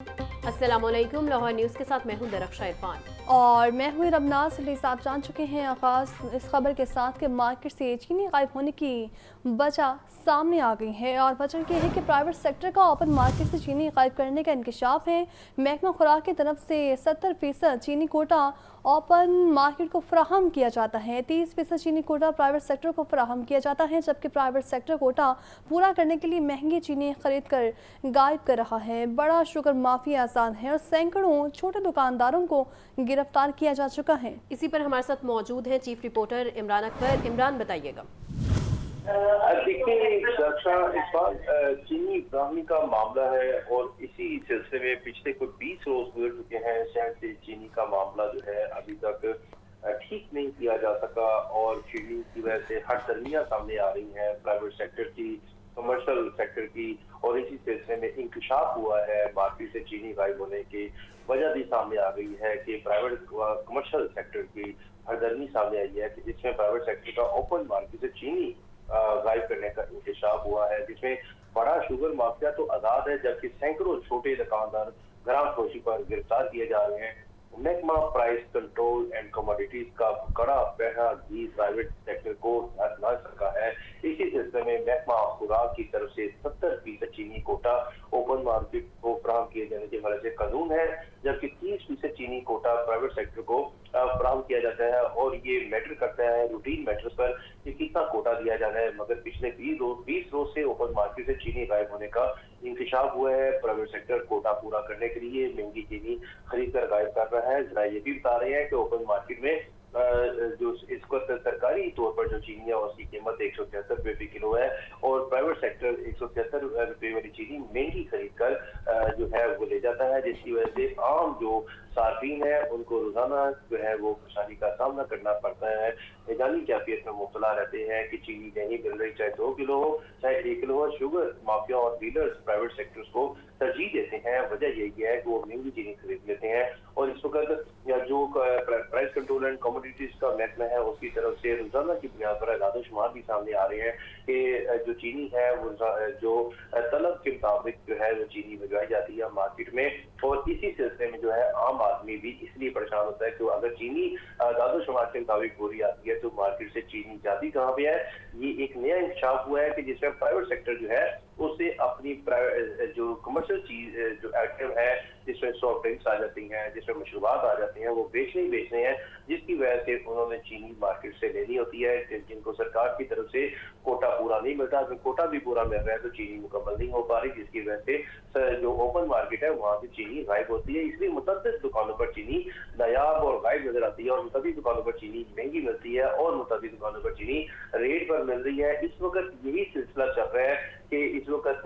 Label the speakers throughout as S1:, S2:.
S1: अस्सलाम वालेकुम। लाहौर न्यूज़ के साथ मैं हूं दरख्शा इरफान
S2: और मैं हुई रबना सलीस। आप जान चुके हैं आगाज़ इस खबर के साथ कि मार्केट से चीनी गायब होने की वजह सामने आ गई है और वजह यह है कि प्राइवेट सेक्टर का ओपन मार्केट से चीनी गायब करने का इंकशाफ है। महकमा खुराक की तरफ से 70% चीनी कोटा ओपन मार्केट को फराहम किया जाता है, 30% चीनी कोटा प्राइवेट सेक्टर को फराहम किया जाता है, जबकि प्राइवेट सेक्टर कोटा पूरा करने के लिए महंगी चीनी खरीद कर गायब कर रहा है। बड़ा शुगर माफिया आसान है और सैकड़ों छोटे दुकानदारों को गिरफ्तार किया जा चुका है।
S1: इसी पर हमारे साथ मौजूद है चीफ रिपोर्टर इमरान अकबर। इमरान, बताइएगा।
S3: देखिए रक्षा, इस बार चीनी बरामदी का मामला है और इसी सिलसिले में पिछले कुछ 20 रोज गुजर चुके हैं। शायद से चीनी का मामला जो है अभी तक ठीक नहीं किया जा सका और चीनी की वजह से हर सरमियां सामने आ रही हैं, प्राइवेट सेक्टर की, कमर्शियल सेक्टर की, और इसी सिलसिले में इंकशाफ हुआ है। मार्केट से चीनी गायब होने की वजह भी सामने आ गई है कि प्राइवेट कमर्शियल सेक्टर की हरदर्मी सामने आई है कि जिसमें प्राइवेट सेक्टर का ओपन मार्केट से चीनी गायब करने का इंकशाफ हुआ है, जिसमें बड़ा शुगर माफिया तो आजाद है जबकि सैकड़ों छोटे दुकानदार ग्राम फरोशी पर गिरफ्तार किए जा रहे हैं। महकमा प्राइस कंट्रोल एंड कमोडिटीज का कड़ा पहरा भी प्राइवेट सेक्टर को ला सका है। इसी सिलसिले में महकमा खुराक की तरफ से 70% चीनी कोटा ओपन मार्केट को फराहम किए जाने के हवाले से कानून है, जबकि 30% चीनी कोटा प्राइवेट सेक्टर को फराहम किया जाता है और ये मैटर करता है रूटीन मैटर्स पर कि कितना कोटा दिया जाना है। मगर पिछले 20 रोज से ओपन मार्केट से चीनी गायब होने का इंकशाफ हुआ है। प्राइवेट सेक्टर कोटा पूरा करने के लिए महंगी चीनी खरीद कर गायब कर रहा है। जरा ये भी बता रहे हैं कि ओपन मार्केट में जो इसको सरकारी तौर पर जो चीनी है उसकी कीमत 173 रुपए फी किलो है और प्राइवेट सेक्टर 173 रुपए वाली चीनी महंगी खरीद कर जो है वो ले जाता है, जिसकी वजह से आम जो सार्फिन है उनको रोजाना जो है वो परेशानी का सामना करना पड़ता है। निगरानी कैफियत में मुब्तला रहते हैं कि चीनी नहीं मिल रही, चाहे 2 किलो हो चाहे 1 किलो हो। शुगर माफिया और डीलर्स प्राइवेट सेक्टर्स को तरजीह देते हैं। वजह यही है कि वो महंगी चीनी खरीद लेते हैं और इस वक्त जो प्राइस कंट्रोल एंड कमोडिटीज का महकमा है उसकी तरफ से रोजाना की बुनियाद पर आदाद शुमार भी सामने आ रहे हैं कि जो चीनी है वो जो तलब के मुताबिक जो है वो चीनी भिजवाई जाती है मार्केट में। और इसी सिलसिले में जो है आम आदमी भी इसलिए परेशान होता है कि अगर चीनी आदाद शुमार के मुताबिक पूरी आती है तो मार्केट से चीनी जाती कहाँ पे है। ये एक नया इंकशाफ हुआ है कि जिसमें प्राइवेट सेक्टर जो है उससे अपनी जो कमर्शियल चीज जो आइटम है जिसमें सॉफ्ट ड्रिंक्स आ जाती हैं, जिसमें मशरूबात आ जाते हैं, वो बेचने हैं, जिसकी वजह से उन्होंने चीनी मार्केट से लेनी होती है जिनको सरकार की तरफ से कोटा पूरा नहीं मिलता। अगर कोटा भी पूरा मिल रहा है तो चीनी मुकम्मल नहीं हो पा रही, जिसकी वजह से जो ओपन मार्केट है वहां से चीनी गायब होती है। इसलिए मुतअद्दिद दुकानों पर चीनी नायाब और गायब नजर आती है और मुतअद्दिद दुकानों पर चीनी महंगी मिलती है और मुतअद्दिद दुकानों पर चीनी रेट पर मिल रही है। इस वक्त यही सिलसिला चल रहा है कि इस वक्त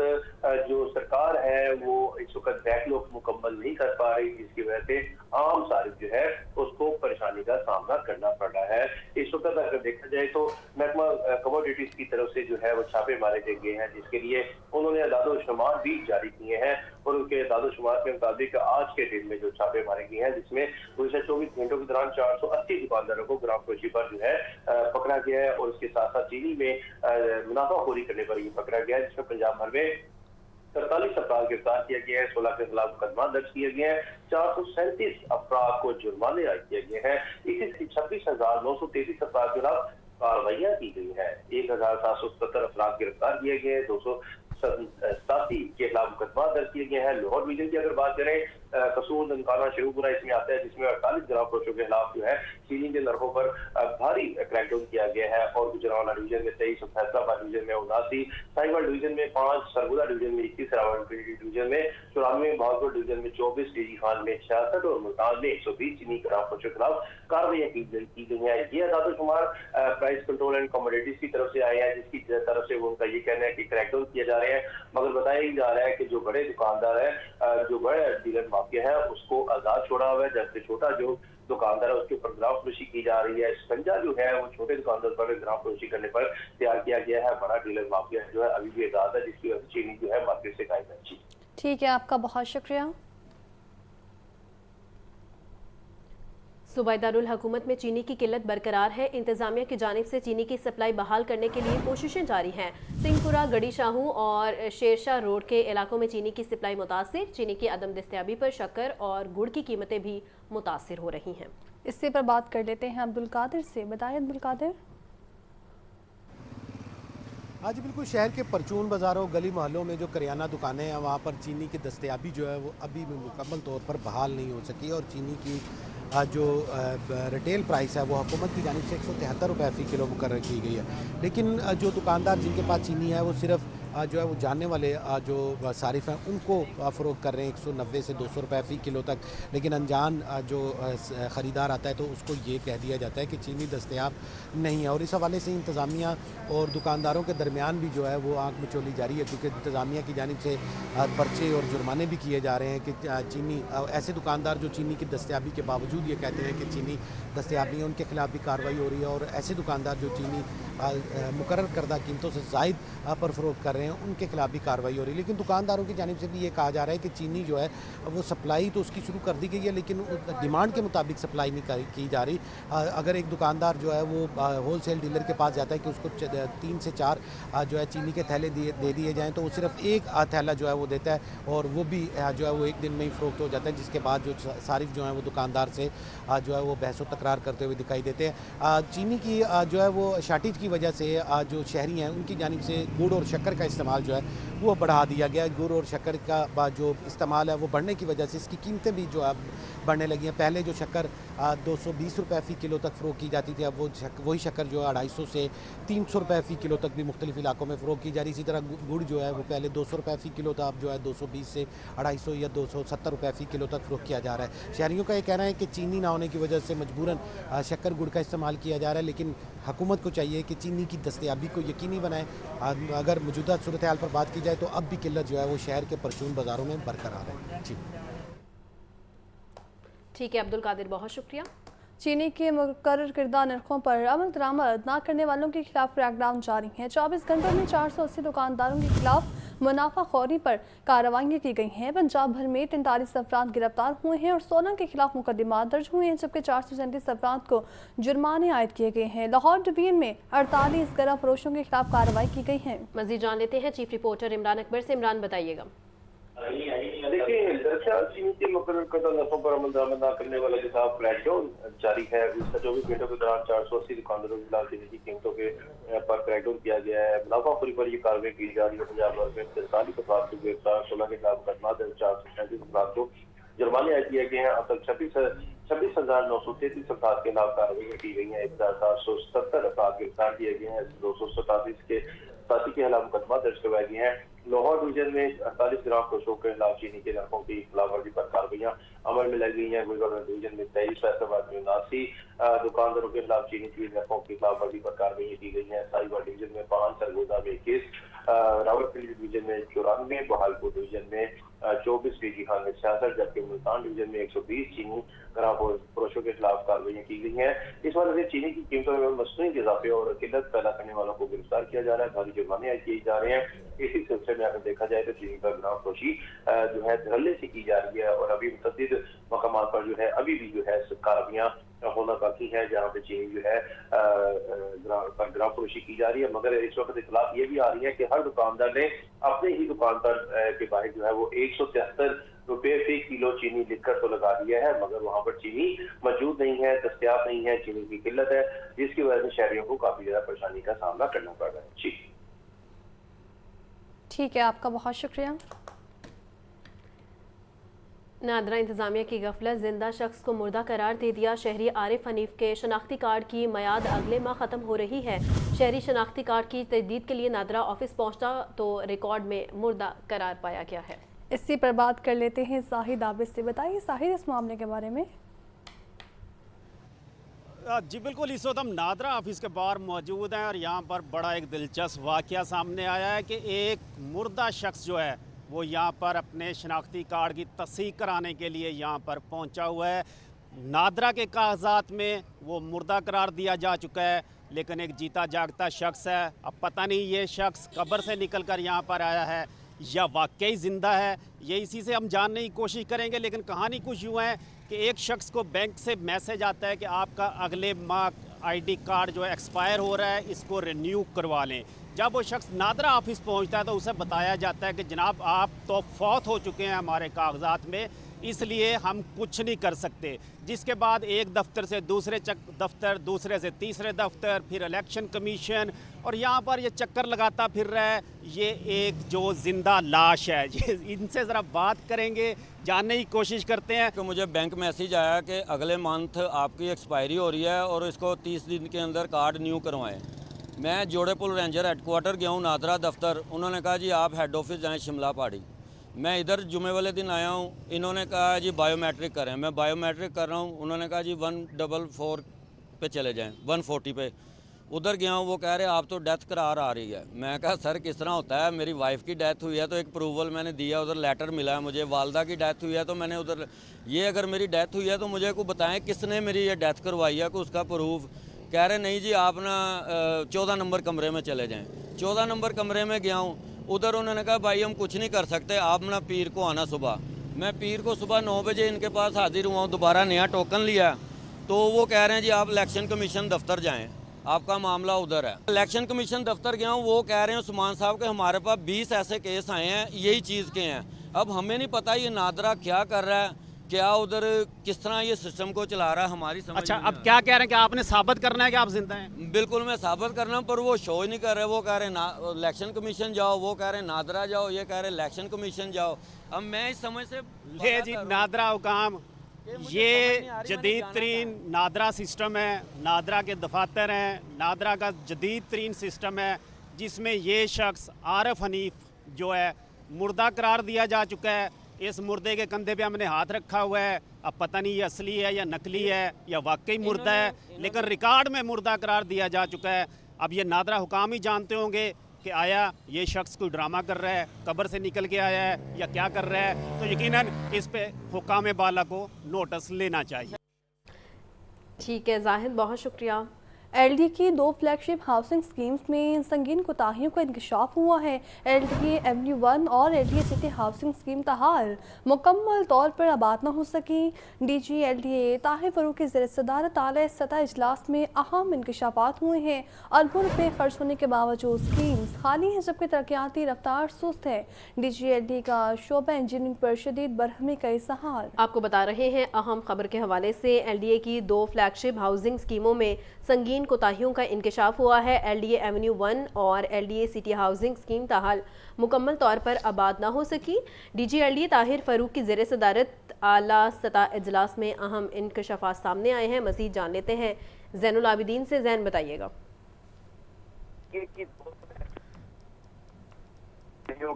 S3: जो सरकार है वो इस वक्त बैकलॉग मुकम्मल नहीं कर पा रही, जिसकी वजह से आम सारिफ जो है उसको परेशानी का सामना करना पड़ रहा है। इस वक्त अगर देखा जाए तो महकमा कमोडिटीज की तरफ से जो है वो छापे मारे गए हैं, जिसके लिए उन्होंने आदाद शुमार भी जारी किए हैं और उनके आदाद शुमार के मुताबिक आज के दिन में जो छापे मारे गए हैं जिसमें गुज़श्ता 24 घंटों के दौरान 480 दुकानदारों को ग्राम फरोशी पर जो है पकड़ा गया है और उसके साथ साथ चीनी में मुनाफाखोरी करने पर ये पकड़ा गया है, जिसमें पंजाब भर में 43 अफराद गिरफ्तार किया गया है, 16 के खिलाफ मुकदमा दर्ज किए गए हैं, 437 अफराद को जुर्माने आयद किए गए हैं। इसी 26,933 अफराद के खिलाफ कार्रवाइयां की गई है। 1,770 अफराद गिरफ्तार किए गए हैं, 287 के खिलाफ मुकदमा दर्ज किए गए हैं। लाहौर डिवीजन की अगर बात करें, कसूर, ननकाना, शेखुपुरा इसमें आता है, जिसमें 48 ग्राम फरोशों के खिलाफ जो है चीनी के नरखों पर भारी क्रैकडाउन किया गया है और गुजरांवाला डिवीजन में 23, फैसलाबाद डिवीजन में 79, साहिवाल डिवीजन में 5, सरगुजा डिवीजन में 21, रावलपिंडी डिवीजन में 94, बहादुर डिवीजन में 24, डीजी खान में 66 और मुल्तान में 120 चीनी ग्राम फरोशों के खिलाफ कार्रवाई की गई है। ये आदाद शुमार प्राइस कंट्रोल एंड कमोडिटीज की तरफ से आए हैं, जिसकी तरफ से उनका ये कहना है कि क्रैकडाउन किए जा रहे हैं, मगर बताया ही जा रहा है कि जो बड़े दुकानदार है, जो बड़े डीलर माफिया है, उसको आजाद छोड़ा हुआ है, जबकि छोटा जो दुकानदार है उसके ऊपर ग्राम फरोशी की जा रही है। संजा जो है वो छोटे दुकानदार पर ग्राम फरोशी करने पर तैयार किया गया है। बड़ा डीलर माफिया जो है अभी भी आजाद है, जिसकी वजह से चीनी जो है मार्केट से गायब है।
S2: ठीक है, आपका बहुत शुक्रिया।
S1: सूबाई दारुल हुकूमत में चीनी की किल्लत बरकरार है। इंतजामिया की जानिब से चीनी की सप्लाई बहाल करने के लिए कोशिशें जारी हैं। सिंहपुरा, गड़ी शाहू और शेरशाह रोड के इलाकों में चीनी की सप्लाई मुतासिर। चीनी की अदम दस्तयाबी पर शक्कर और गुड़ की कीमतें भी मुतासिर हो रही हैं।
S2: इससे पर बात कर लेते हैं अब्दुल कादिर से। बताएं अब्दुल कादिर।
S4: हाँ जी बिल्कुल, शहर के परचून बाज़ारों, गली मोहल्लों में जो करियाना दुकानें हैं वहाँ पर चीनी की दस्तयाबी जो है वो अभी भी मुकम्मल तौर पर बहाल नहीं हो सकी और चीनी की जो रिटेल प्राइस है वो हुकूमत की जानिब से 173 रुपये फ़ी किलो मुकर्रर की गई है। लेकिन जो दुकानदार जिनके पास चीनी है वो सिर्फ जो है वो जानने वाले जो सारिफ हैं उनको फ़रोख्त कर रहे हैं 190 से 200 रुपये फ़ी किलो तक। लेकिन अनजान जो ख़रीदार आता है तो उसको ये कह दिया जाता है कि चीनी दस्तयाब नहीं है। और इस हवाले से इंतज़ामिया और दुकानदारों के दरमियान भी जो है वो आँख मिचौली जारी है, क्योंकि इंतज़ामिया की जानिब से पर्चे और जुर्माने भी किए जा रहे हैं कि चीनी ऐसे दुकानदार जो चीनी की दस्तयाबी के बावजूद ये कहते हैं कि चीनी दस्तयाब नहीं है, उनके खिलाफ भी कार्रवाई हो रही है। और ऐसे दुकानदार जो चीनी मुकर्रर करदा कीमतों से ज़ायद पर फ़रोख्त कर रहे हैं उनके खिलाफ भी कार्रवाई हो रही है। लेकिन दुकानदारों की जानिब से भी ये कहा जा रहा है कि चीनी जो है वो सप्लाई तो उसकी शुरू कर दी गई है, लेकिन डिमांड के मुताबिक सप्लाई नहीं की जा रही। अगर एक दुकानदार जो है वो होल सेल डीलर के पास जाता है कि उसको 3 से 4 जो है चीनी के थैले दे दिए जाएँ, तो वो सिर्फ एक थैला जो है वो देता है और वो भी जो है वो एक दिन में ही फ़रोख्त हो जाता है, जिसके बाद जो सारिफ जो है वो दुकानदार से जो है वो बहस व तकरार करते हुए दिखाई देते हैं। चीनी की जो है वो शार्टेज की वजह से जो शहरी हैं उनकी जानिब से गुड़ और शक्कर का इस्तेमाल जो है वो बढ़ा दिया गया है। गुड़ और शक्कर का जो इस्तेमाल है वो बढ़ने की वजह से इसकी कीमतें भी जो है बढ़ने लगी हैं। पहले जो शक्कर 220 रुपये फ़ी किलो तक फ़रोख्त की जाती थी, अब वही शक्कर जो है 250 से 300 रुपये फ़ी किलो तक भी मुख्तलिफ इलाकों में फ़रोख्त की जा रही। इसी तरह गुड़ जो है वो पहले 200 रुपये फ़ी किलो था, अब जो है 220 से 250 या 270 रुपये फ़ी किलो तक फ़रोख्त किया जा रहा है। शहरियों का ये कहना है कि चीनी ना होने की वजह से मजबूरन शक्कर गुड़ का इस्तेमाल किया जा रहा है, लेकिन हुकूमत को चाहिए कि चीनी की दस्तयाबी को यकीनी बनाए। अगर मौजूदा सूरत हाल पर बात की जाए तो अब भी किल्लत जो है वो शहर के परचून बाज़ारों में बरकरार है। जी
S1: ठीक है अब्दुल कादिर, बहुत शुक्रिया।
S2: चीनी के मुकर्रर किरदा नरखों पर अमल दरामद ना करने वालों के खिलाफ क्रैकडाउन जारी है। 24 घंटों में 480 दुकानदारों के खिलाफ मुनाफाखोरी पर कार्रवाइयाँ की गई हैं। पंजाब भर में 43 अफराद गिरफ्तार हुए हैं और 16 के खिलाफ मुकदमात दर्ज हुए हैं, जबकि 437 अफराद को जुर्माने आयद किए गए हैं। लाहौर डिवीजन में 48 गरा फरोशों के खिलाफ कार्रवाई की गई है।
S1: मजीद जान लेते हैं चीफ रिपोर्टर इमरान अकबर से। इमरान, बताइएगा।
S3: देखिए, दरअसल चीनी के मुकर्रर करदा नरखों पर अमल दरामद न करने वालों के खिलाफ क्रैकडाउन जारी है। पिछले 24 घंटों के दौरान 480 दुकानदारों के खिलाफ चीनी की कीमतों के पर क्रैकडाउन किया गया है। मुनाफाखोरी पर ये कार्रवाई की जा रही है। पंजाब भर में 43 अफराद को गिरफ्तार, 16 के खिलाफ मुकदमा दर्ज, 437 अफराद को जुर्माने आयद किए गए हैं। अब तक 26,933 अफराद के खिलाफ कार्रवाई की गई है। 1,770 अफराद गिरफ्तार किए गए हैं। 287 के साथी के खिलाफ मुकदमा दर्ज करवाए गए हैं। लाहौर डिवीजन में 48 ग्राम फरोशों के खिलाफ चीनी के नरखों की खिलाफवर्जी पर कार्रवाइयां अमल में लाई गई हैं। गुलबर्गा डिवीजन में 23, फैसलाबाद में 79 दुकानदारों के खिलाफ चीनी की नरखों की खिलाफवर्जी पर कार्रवाई की गई है। साहिवाल डिवीजन में 5, सरगोदा में 21, रावलपिंडी डिवीजन में 94, बहालपुर डिवीजन में 24, पीजी खान में 66, जबकि मुल्तान डिवीजन में 120 चीनी ग्राम फरोशों के खिलाफ कार्रवाई की गई हैं। इस वजह से चीनी की कीमतों में मसनूई इजाफे और किल्लत पैदा करने वालों को गिरफ्तार किया जा रहा है, भारी जुर्माने आयद किए जा रहे हैं। इसी सिलसिले में अगर देखा जाए तो चीनी पर ग्राम फरोशी जो है धड़ल्ले से की जा रही है और अभी मुतअद्दिद मकामात पर जो है अभी भी जो है कार्रवाइयां होना बाकी है, जहाँ पे चीनी जो है ग्राम फरोशी की जा रही है। मगर इस वक्त इतलात ये भी आ रही है कि हर दुकानदार ने अपने ही दुकान पर के बाहर जो है वो 173 रुपये फ़ी किलो चीनी लिखकर तो लगा दिया है, मगर वहाँ पर चीनी मौजूद नहीं है, दस्तयाब नहीं है, चीनी की किल्लत है, जिसकी वजह से शहरियों को काफी ज्यादा परेशानी का सामना करना पड़ रहा है। जी
S2: ठीक है, आपका बहुत शुक्रिया।
S1: नादरा इंतजामिया की गफलत जिंदा शख्स को मुर्दा करार दे दिया। शहरी आरिफ हनीफ के शनाख्ती कार्ड की मयाद अगले माह ख़त्म हो रही है। शहरी शनाख्ती कार्ड की तजदीद के लिए नादरा ऑफिस पहुंचा तो रिकॉर्ड में मुर्दा करार पाया गया है।
S2: इसी पर बात कर लेते हैं साहिद आबिद से। बताइए साहिद, इस मामले के बारे में।
S5: जी बिल्कुल, इस वक्त हम नादरा ऑफिस के बाहर मौजूद हैं और यहाँ पर बड़ा एक दिलचस्प वाक़या सामने आया है कि एक मुर्दा शख्स जो है वो यहाँ पर अपने शनाख्ती कार्ड की तस्दीक कराने के लिए यहाँ पर पहुँचा हुआ है। नादरा के कागजात में वो मुर्दा करार दिया जा चुका है, लेकिन एक जीता जागता शख्स है। अब पता नहीं ये शख्स कब्र से निकल कर यहाँ पर आया है या वाकई ज़िंदा है, ये इसी से हम जानने की कोशिश करेंगे। लेकिन कहानी कुछ यूँ है कि एक शख्स को बैंक से मैसेज आता है कि आपका अगले माह आईडी कार्ड जो है एक्सपायर हो रहा है, इसको रिन्यू करवा लें। जब वो शख्स नादरा ऑफिस पहुंचता है तो उसे बताया जाता है कि जनाब आप तो फौत हो चुके हैं हमारे कागजात में, इसलिए हम कुछ नहीं कर सकते। जिसके बाद एक दफ्तर से दूसरे दफ्तर, दूसरे से तीसरे दफ्तर, फिर इलेक्शन कमीशन, और यहाँ पर ये चक्कर लगाता फिर रहा है। ये एक जो ज़िंदा लाश है, ये इनसे ज़रा बात करेंगे, जानने की कोशिश करते हैं।
S6: कि मुझे बैंक मैसेज आया कि अगले मंथ आपकी एक्सपायरी हो रही है और इसको 30 दिन के अंदर कार्ड न्यू करवाएं। मैं जोड़ेपुल रेंजर हेडक्वार्टर गया हूँ, नादरा दफ्तर। उन्होंने कहा जी आप हेड ऑफिस जाएँ शिमला पहाड़ी। मैं इधर जुमे वाले दिन आया हूँ, इन्होंने कहा जी बायोमेट्रिक करें। मैं बायोमेट्रिक कर रहा हूँ, उन्होंने कहा जी 144 पे चले जाएं, 140 पे। उधर गया हूँ, वो कह रहे आप तो डेथ करार आ रही है। मैं कहा सर किस तरह होता है, मेरी वाइफ की डेथ हुई है तो एक अप्रूवल मैंने दिया, उधर लेटर मिला है मुझे। वालदा की डेथ हुई है तो मैंने उधर, ये अगर मेरी डेथ हुई है तो मुझे को बताएं किसने मेरी ये डेथ करवाई है, को उसका प्रूफ। कह रहे नहीं जी आप ना 14 नंबर कमरे में चले जाएँ। 14 नंबर कमरे में गया हूँ, उधर उन्होंने कहा भाई हम कुछ नहीं कर सकते, आप ना पीर को आना सुबह। मैं पीर को सुबह 9 बजे इनके पास हाजिर हुआ हूँ, दोबारा नया टोकन लिया, तो वो कह रहे हैं जी आप इलेक्शन कमीशन दफ्तर जाएं, आपका मामला उधर है। इलेक्शन कमीशन दफ्तर गया हूँ, वो कह रहे हैं उस्मान साहब के हमारे पास 20 ऐसे केस आए हैं यही चीज़ के हैं। अब हमें नहीं पता ये नादरा क्या कर रहा है, क्या उधर किस तरह ये सिस्टम को चला रहा है, हमारी समझ
S5: अच्छा,
S6: नहीं
S5: अब क्या कह रहे हैं कि आपने साबित करना है कि आप जिंदा हैं?
S6: बिल्कुल मैं साबित करना, पर वो शो ही नहीं कर रहे। वो कह रहे हैं इलेक्शन कमीशन जाओ, वो कह रहे हैं नादरा जाओ, ये कह रहे हैं इलेक्शन कमीशन जाओ। अब मैं इस समझ से
S5: ले जी, नादरा हुकाम, ये जदीद तरीन नादरा सिस्टम है, नादरा के दफातर हैं, नादरा का जदीद तरीन सिस्टम है, जिसमें ये शख्स आरिफ हनीफ जो है मुर्दा करार दिया जा चुका है। इस मुर्दे के कंधे पे हमने हाथ रखा हुआ है, अब पता नहीं ये असली है या नकली है या वाकई मुर्दा है, लेकिन रिकॉर्ड में मुर्दा करार दिया जा चुका है। अब ये नादरा हुकाम ही जानते होंगे कि आया ये शख्स कोई ड्रामा कर रहा है, कब्र से निकल के आया है या क्या कर रहा है, तो यकीनन इस पे हुकाम बाला को नोटिस लेना चाहिए।
S1: ठीक है जाहिद, बहुत शुक्रिया।
S2: एलडीए की 2 फ्लैगशिप हाउसिंग स्कीम्स में संगीन कोताहियों का इंकशाफ हुआ है। एलडीए एवेन्यू 1 और एलडीए सिटी हाउसिंग स्कीम ताहाल मुकम्मल तौर पर आबाद न हो सकी। डीजी एलडीए ताहिर फरूक की ज़ेर सदारत आला सतह इजलास में अहम इंकशाफात हुए हैं। अरबों रुपये खर्च होने के बावजूद स्कीम्स खाली हैं, जबकि तरक्याती रफ्तार सुस्त है। डीजी एलडीए का शोबा इंजीनियरिंग पर शदीद बरहमी का इज़हार।
S1: आपको बता रहे हैं अहम खबर के हवाले से, एलडीए की 2 फ्लैगशिप हाउसिंग स्कीमों में संगीन कोताहियों का इंकशाफ हुआ है। एलडीए एवेन्यू 1 और एलडीए सिटी हाउसिंग स्कीम ताहाल मुकम्मल तौर पर आबाद ना हो सकी। डीजी एलडीए ताहिर फरूक की ज़ेर सदारत आला सतह इजलास में अहम इंकशाफात सामने आए हैं। मज़ीद जान लेते हैं ज़ैनुल आबिदीन से। ज़ैन बताइएगा।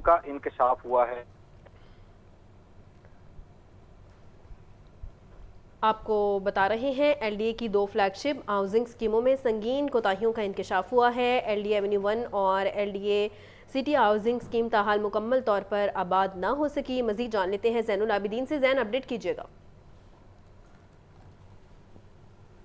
S7: का इंकशाफ हुआ है।
S1: आपको बता रहे हैं एलडीए की 2 फ्लैगशिप हाउसिंग स्कीमों में संगीन कोताहियों का इंकशाफ हुआ है। एलडीए एवेन्यू 1 और एलडीए सिटी हाउसिंग स्कीम ताहाल मुकम्मल तौर पर आबाद ना हो सकी। मज़ीद जान लेते हैं ज़ैनुल आबिदीन से। ज़ैन, अपडेट कीजिएगा।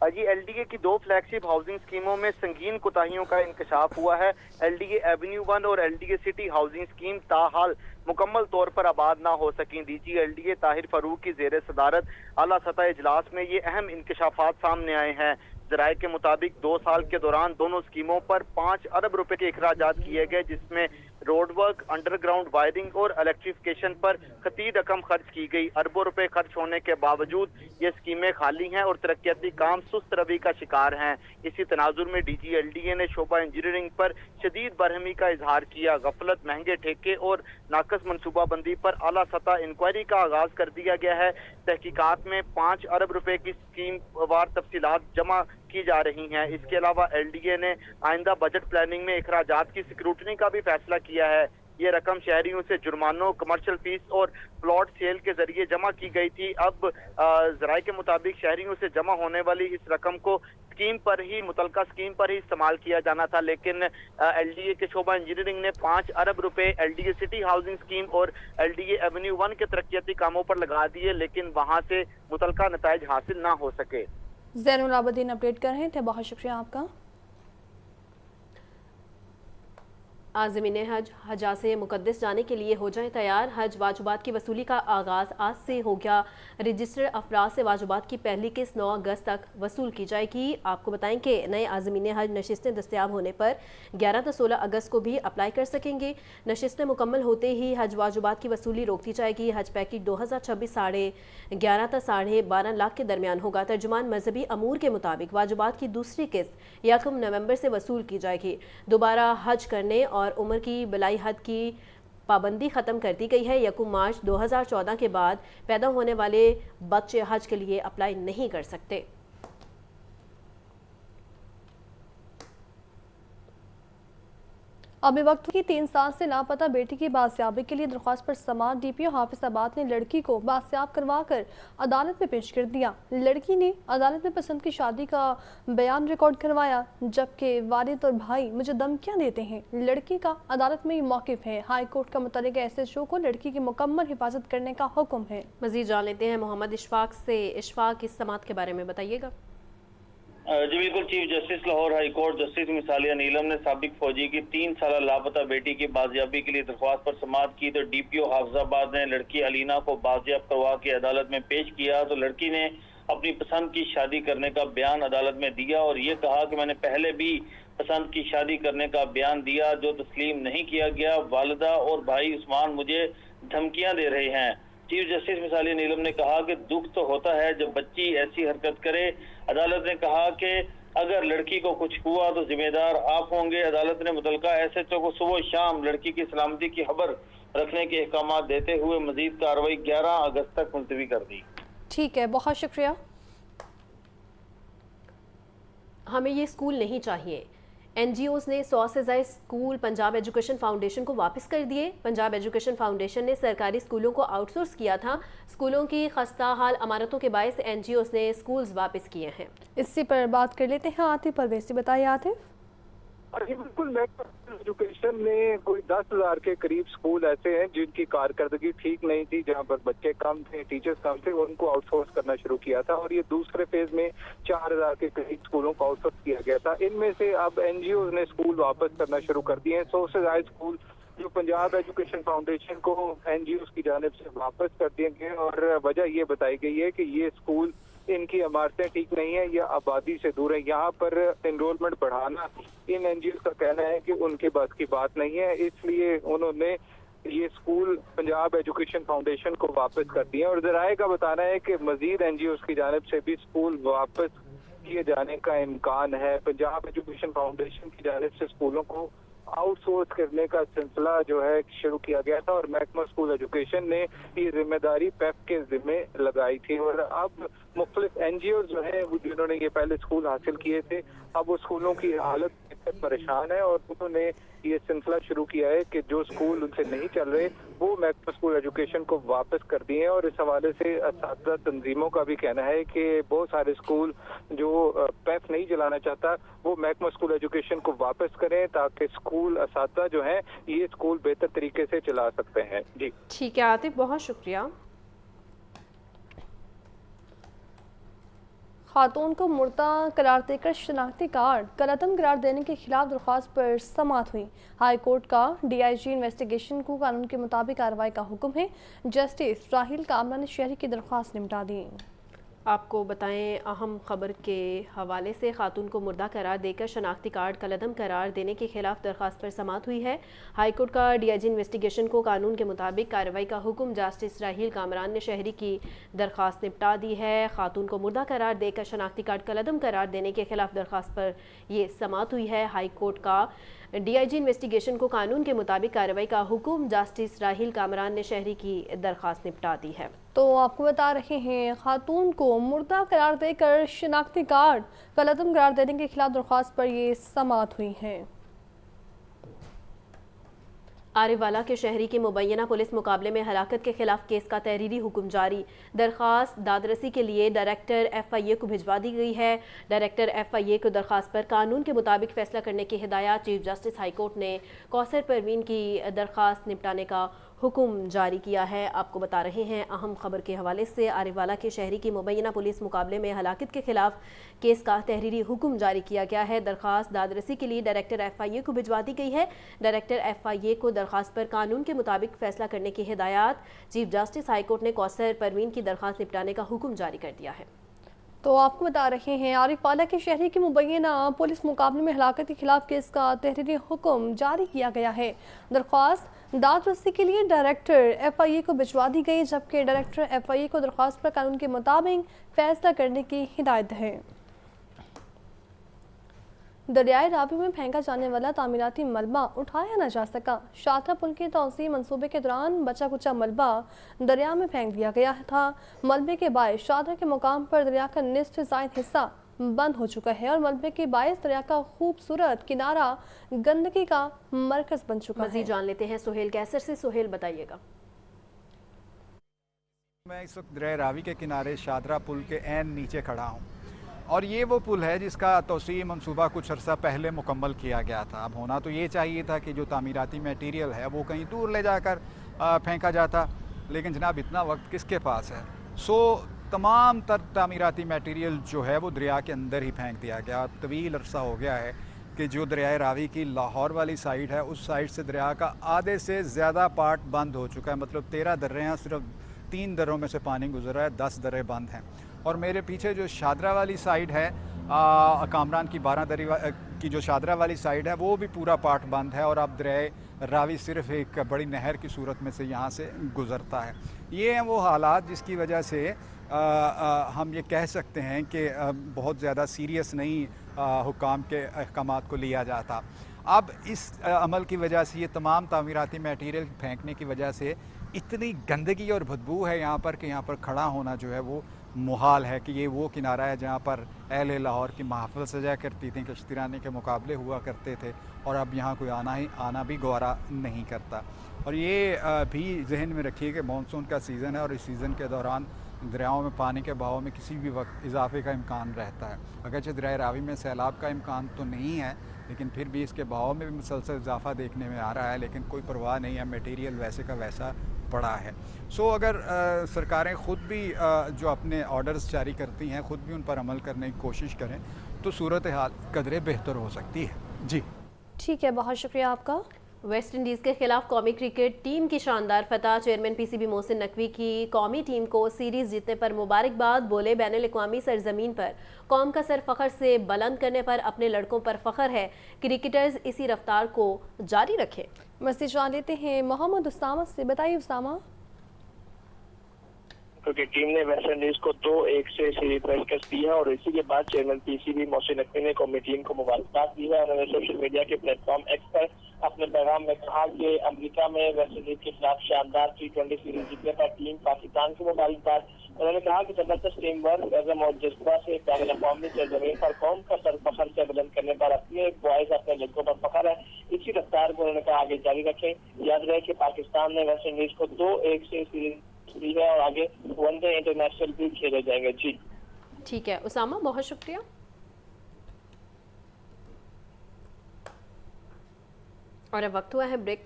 S7: जी, एलडीए की 2 फ्लैगशिप हाउसिंग स्कीमों में संगीन कोताहियों का इंकशाफ हुआ है। एलडीए एवेन्यू 1 और एलडीए सिटी हाउसिंग स्कीम ताहाल मुकम्मल तौर पर आबाद ना हो सकें। डीजी एलडीए ताहिर फरूक की ज़ेर सदारत आला सतह इजलास में ये अहम इंकशाफात सामने आए हैं। ज़राए के मुताबिक 2 साल के दौरान दोनों स्कीमों पर 5 अरब रुपए के अखराजात किए गए, जिसमें रोड वर्क, अंडरग्राउंड वायरिंग और इलेक्ट्रिफिकेशन पर खतीर रकम खर्च की गई। अरबों रुपए खर्च होने के बावजूद ये स्कीमें खाली हैं और तरक्याती काम सुस्त रवि का शिकार हैं। इसी तनाजुर में डीजी एलडीए ने शोबा इंजीनियरिंग पर शदीद बरहमी का इजहार किया। गफलत, महंगे ठेके और नाकस मनसूबाबंदी पर आला सतह इंक्वायरी का आगाज कर दिया गया है। तहकीकात में 5 अरब रुपए की स्कीम वार तफसीलात जमा की जा रही हैं। इसके अलावा एलडीए ने आइंदा बजट प्लानिंग में अखराजात की स्क्रूटनी का भी फैसला किया है। ये रकम शहरियों से जुर्मानों, कमर्शियल फीस और प्लॉट सेल के जरिए जमा की गई थी। अब ज़राए के मुताबिक शहरियों से जमा होने वाली इस रकम को स्कीम पर ही, मुतलका स्कीम पर ही इस्तेमाल किया जाना था, लेकिन एलडीए के शोबा इंजीनियरिंग ने 5 अरब रुपए एलडीए सिटी हाउसिंग स्कीम और एलडीए एवेन्यू 1 के तरक्याती कामों पर लगा दिए, लेकिन वहां से मुतलका नताइज हासिल ना हो सके।
S2: ज़ैनुल आबिदीन अपडेट कर रहे थे, बहुत शुक्रिया आपका।
S1: आज़मीन हज हजा से मुक़द्दस जाने के लिए हो जाएं तैयार। हज वाजिबात की वसूली का आगाज़ आज से हो गया। रजिस्टर्ड अफराद से वाजिबात की पहली किस्त 9 अगस्त तक वसूल की जाएगी। आपको बताएं कि नए आज़मीन हज नशिस्तें दस्तयाब होने पर 11 से 16 अगस्त को भी अप्लाई कर सकेंगे। नशिस्तें मुकम्मल होते ही हज वाजिबात की वसूली रोक दी जाएगी। हज पैकेज 2026 11.5 से 12.5 लाख के दरमियान होगा। तर्जुमान मजहबी अमूर के मुताबिक वाजिबात की दूसरी किस्त 1 नवंबर से वसूल की जाएगी। दोबारा हज करने और उम्र की बलाई हद की पाबंदी ख़त्म कर दी गई है। 1 मार्च 2014 के बाद पैदा होने वाले बच्चे हज के लिए अप्लाई नहीं कर सकते।
S2: अभी वक्त की 3 साल से लापता बेटी की बाजियाबी के लिए दरख्वास्त पर समात DPO हाफिजाबाद ने लड़की को बाजियाब करवाकर अदालत में पेश कर दिया। लड़की ने अदालत में पसंद की शादी का बयान रिकॉर्ड करवाया, जबकि वालिद और भाई मुझे धमकियां देते हैं। लड़की का अदालत में मौक़िफ़ है। हाई कोर्ट का मुतल्लिक़ SHO को लड़की की मुकम्मल हिफाजत करने का हुक्म है।
S1: मज़ीद जान लेते हैं मोहम्मद इशफाक से। इशफाक, इस समात के बारे में बताइएगा।
S8: जी बिल्कुल। Chief justice Lahore high court justice मिसालिया नीलम ने साबिक फौजी की 3 साल लापता बेटी की बाजियाबी के लिए दरख्वास्त पर समात की तो DPO हाफिजाबाद ने लड़की अलीना को बाजियाब करवा के अदालत में पेश किया तो लड़की ने अपनी पसंद की शादी करने का बयान अदालत में दिया और ये कहा कि मैंने पहले भी पसंद की शादी करने का बयान दिया जो तस्लीम नहीं किया गया। वालिदा और भाई उस्मान मुझे धमकियां दे रहे हैं। चीफ जस्टिस मिसालिया नीलम ने कहा कि दुख तो होता है जब बच्ची ऐसी हरकत करे। अदालत ने कहा कि अगर लड़की को कुछ हुआ तो जिम्मेदार आप होंगे। अदालत ने मुतल्लिका SHO को सुबह शाम लड़की की सलामती की खबर रखने के अहकाम देते हुए मजीद कार्रवाई 11 अगस्त तक मुलतवी कर दी।
S2: ठीक है, बहुत शुक्रिया।
S1: हमें ये स्कूल नहीं चाहिए। NGOs ने 100 से ज़ायद स्कूल पंजाब एजुकेशन फाउंडेशन को वापस कर दिए। पंजाब एजुकेशन फाउंडेशन ने सरकारी स्कूलों को आउटसोर्स किया था। स्कूलों की खस्ता हाल अमारतों के बायस NGOs ने स्कूल्स वापस किए हैं।
S2: इसी पर बात कर लेते हैं आतिफ परवेज़। बताइए आतिफ।
S9: बिल्कुल, महकमा एजुकेशन में कोई 10,000 के करीब स्कूल ऐसे हैं जिनकी कारकर्दगी ठीक नहीं थी, जहां पर बच्चे कम थे, टीचर्स कम थे, उनको आउटसोर्स करना शुरू किया था और ये दूसरे फेज में 4,000 के करीब स्कूलों को आउटसोर्स किया गया था। इनमें से अब NGOs ने स्कूल वापस करना शुरू कर दिए हैं। 100 से ज्यादा स्कूल जो पंजाब एजुकेशन फाउंडेशन को NGOs की जानिब से वापस कर दिए गए और वजह ये बताई गई है कि ये स्कूल इनकी इमारतें ठीक नहीं है या आबादी से दूर है। यहाँ पर एनरोलमेंट बढ़ाना इन NGOs का कहना है कि उनके बस की बात नहीं है, इसलिए उन्होंने ये स्कूल पंजाब एजुकेशन फाउंडेशन को वापस कर दिए और ज़राए का बताना है कि मजीद NGOs की जानिब से भी स्कूल वापस किए जाने का इम्कान है। पंजाब एजुकेशन फाउंडेशन की जानिब से स्कूलों को आउटसोर्स करने का सिलसिला जो है शुरू किया गया था और महकमा स्कूल एजुकेशन ने ये जिम्मेदारी PEF के जिम्मे लगाई थी और अब मुख्तलिफ NGOs जो है जिन्होंने ये पहले स्कूल हासिल किए थे अब वो स्कूलों की हालत परेशान है और उन्होंने ये सिलसिला शुरू किया है कि जो स्कूल उनसे नहीं चल रहे वो महकमा स्कूल एजुकेशन को वापस कर दिए हैं और इस हवाले से असातिज़ा तंजीमों का भी कहना है कि बहुत सारे स्कूल जो PEF नहीं चलाना चाहता वो महकमा स्कूल एजुकेशन को वापस करें ताकि स्कूल असातिज़ा जो हैं ये स्कूल बेहतर तरीके से चला सकते हैं। जी
S1: ठीक है आतिफ, बहुत शुक्रिया।
S2: खातून को मुर्दा करार देकर शनाख्ती कार्ड कलअदम करार देने के खिलाफ दरख्वास्त पर समात हुई। हाई कोर्ट का DIG इन्वेस्टिगेशन को कानून के मुताबिक कार्रवाई का हुक्म है। जस्टिस राहिल कामरा ने शहरी की दरख्वास्त निपटा दी।
S1: आपको बताएं अहम खबर के हवाले से खातून को मुर्दा करार देकर शनाख्ती कार्ड कलअदम करार देने के खिलाफ दरख्वास्त पर समात हुई है। हाई कोर्ट का DIG इन्वेस्टिगेशन को कानून के मुताबिक कार्रवाई का हुक्म जस्टिस राहिल कामरान ने शहरी की दरख्वास्त निपटा दी है। खातून को मुर्दा करार देकर शनाख्ती कार्ड कलअदम करार देने के खिलाफ दरख्वास्त पर ये समात हुई है। हाई कोर्ट का DIG इन्वेस्टिगेशन को कानून के मुताबिक कार्रवाई का हुक्म जस्टिस राहिल कामरान ने शहरी की दरख्वास्त निपटा दी है।
S2: तो आपको बता रहे हैं खातून को मुर्दा करार देकर शनाख्ती कार्ड कलअदम करार देने के खिलाफ दरख्वास्त पर ये समात हुई है।
S1: आरिवाला के शहरी के मुबैना पुलिस मुकाबले में हलाकत के खिलाफ केस का तहरीरी हुक्म जारी। दरख्वास्त दादरसी के लिए डायरेक्टर FIA को भिजवा दी गई है। डायरेक्टर FIA को दरख्वास्त पर कानून के मुताबिक फैसला करने की हिदायत चीफ जस्टिस हाई कोर्ट ने कौसर परवीन की दरख्वास्त निपटाने का हुक्म जारी किया है। आपको बता रहे हैं अहम खबर के हवाले से, आरिवाला के शहरी की मुबैना पुलिस मुकाबले में हलाकत के खिलाफ केस का तहरीरी हुक्म जारी किया गया है। दरख्वास्त दादरसी के लिए डायरेक्टर FIA को भिजवा दी गई है। डायरेक्टर FIA को दरख्वास्त पर कानून के मुताबिक फैसला करने की हिदायत चीफ जस्टिस हाई कोर्ट ने कौसर परवीन की दरख्वास्त निपटाने का हुक्म जारी कर दिया है।
S2: तो आपको बता रहे हैं आरिफवाला के शहरी की मुबैना पुलिस मुकाबले में हलाकत के खिलाफ केस का तहरीरी हुक्म जारी किया गया है। दरख्वास्त दादरसी के लिए डायरेक्टर FIA को भिजवा दी गई, जबकि डायरेक्टर FIA को दरख्वास्त पर कानून के मुताबिक फैसला करने की हिदायत है। दरियाए रावी में फेंका जाने वाला तामीराती मलबा उठाया न जा सका। शादरा पुल के तोसी मंसूबे के दौरान बचा कुचा मलबा दरिया में फेंक दिया गया था। मलबे के बायस शादरा के मुकाम पर दरिया का निसफ से ज़ायद हिस्सा बंद हो चुका है और मलबे के बायस दरिया का खूबसूरत किनारा गंदगी का मरकज बन चुका है।
S1: मज़ीद जान लेते हैं सोहेल कैसर से। सोहेल बताइएगा।
S10: मैं इस वक्त दरिया रावी के किनारे शादरा पुल के ऐन नीचे खड़ा हूँ और ये वो पुल है जिसका तोसी मंसूबा कुछ अर्सा पहले मुकम्मल किया गया था। अब होना तो ये चाहिए था कि जो तामीराती मटीरियल है वो कहीं दूर ले जाकर फेंका जाता, लेकिन जनाब इतना वक्त किसके पास है। तमाम तर तामीराती मटीरियल जो है वो दरिया के अंदर ही फेंक दिया गया। तवील अरसा हो गया है कि जो दरिया रावी की लाहौर वाली साइड है उस साइड से दरिया का आधे से ज़्यादा पार्ट बंद हो चुका है। मतलब 13 दर्रे हैं, सिर्फ 3 दर्रों में से पानी गुजर रहा है, 10 दर्रे बंद हैं। और मेरे पीछे जो शादरा वाली साइड है, कामरान की 12 दरी की जो शादरा वाली साइड है वो भी पूरा पार्ट बंद है और अब दरिया रावी सिर्फ एक बड़ी नहर की सूरत में से यहाँ से गुज़रता है। ये हैं वो हालात जिसकी वजह से हम ये कह सकते हैं कि बहुत ज़्यादा सीरियस नहीं हुकाम के अहकामात को लिया जाता। अब इस अमल की वजह से, ये तमाम तामीराती मटीरियल फेंकने की वजह से इतनी गंदगी और बदबू है यहाँ पर कि यहाँ पर खड़ा होना जो है वो मुहाल है। कि ये वो किनारा है जहाँ पर अहले लाहौर की महफिल सजा करती थी, कश्तीरानी के मुकाबले हुआ करते थे और अब यहाँ कोई आना भी गौरा नहीं करता। और ये भी जहन में रखिए कि मानसून का सीज़न है और इस सीज़न के दौरान दरियाओं में पानी के बहाव में किसी भी वक्त इजाफे का इम्कान रहता है। अगरचे दरिया रावी में सैलाब का इम्कान तो नहीं है, लेकिन फिर भी इसके बहाव में भी मुसलसल इजाफा देखने में आ रहा है, लेकिन कोई परवाह नहीं है, मटीरियल वैसे का वैसा पड़ा है। अगर सरकारें ख़ुद भी जो अपने ऑर्डर्स जारी करती हैं ख़ुद भी उन पर अमल करने की कोशिश करें तो सूरत हाल कदरे बेहतर हो सकती है। जी
S2: ठीक है, बहुत शुक्रिया आपका।
S1: वेस्ट इंडीज़ के खिलाफ कौमी क्रिकेट टीम की शानदार फतह। चेयरमैन PCB मोहसिन नकवी की कौमी टीम को सीरीज़ जीतने पर मुबारकबाद। बोले, बैनुल-अक़वामी सरजमीन पर कौम का सर फ़ख्र से बुलंद करने पर अपने लड़कों पर फ़ख्र है। क्रिकेटर्स इसी रफ्तार को जारी रखें। मज़ीद जान लेते हैं मोहम्मद उसामा से। बताइए उसामा।
S11: क्रिकेट टीम ने वेस्ट इंडीज को 2-1 से सीरीज में शिकस्त दी है और इसी के बाद चेयरमैन PCB मोहसिन नकवी ने कौमी टीम को मुबारकबाद दी है। उन्होंने सोशल मीडिया के प्लेटफॉर्म X पर अपने पैगाम में कहा कि अमेरिका में वेस्ट इंडीज के खिलाफ शानदार T20 सीरीज जीतने पर टीम पाकिस्तान को मुबारकबाद। उन्होंने कहा कि जबरदस्त टीम वर्क, अज़म और जज्बा से बैनुल-अक़वामी सरजमीन पर कौम का सर फ़ख्र से बुलंद करने पर अपने बॉयज अपने लड़कों पर फ़ख्र है। इसी रफ्तार को उन्होंने कहा आगे जारी रखें। याद रहे कि पाकिस्तान ने वेस्ट इंडीज को 2-1 से सीरीज दी है और आगे वनडे इंटरनेशनल भी खेले जाएंगे। जी
S1: ठीक है उसामा, बहुत शुक्रिया। और अब वक्त हुआ है ब्रेक।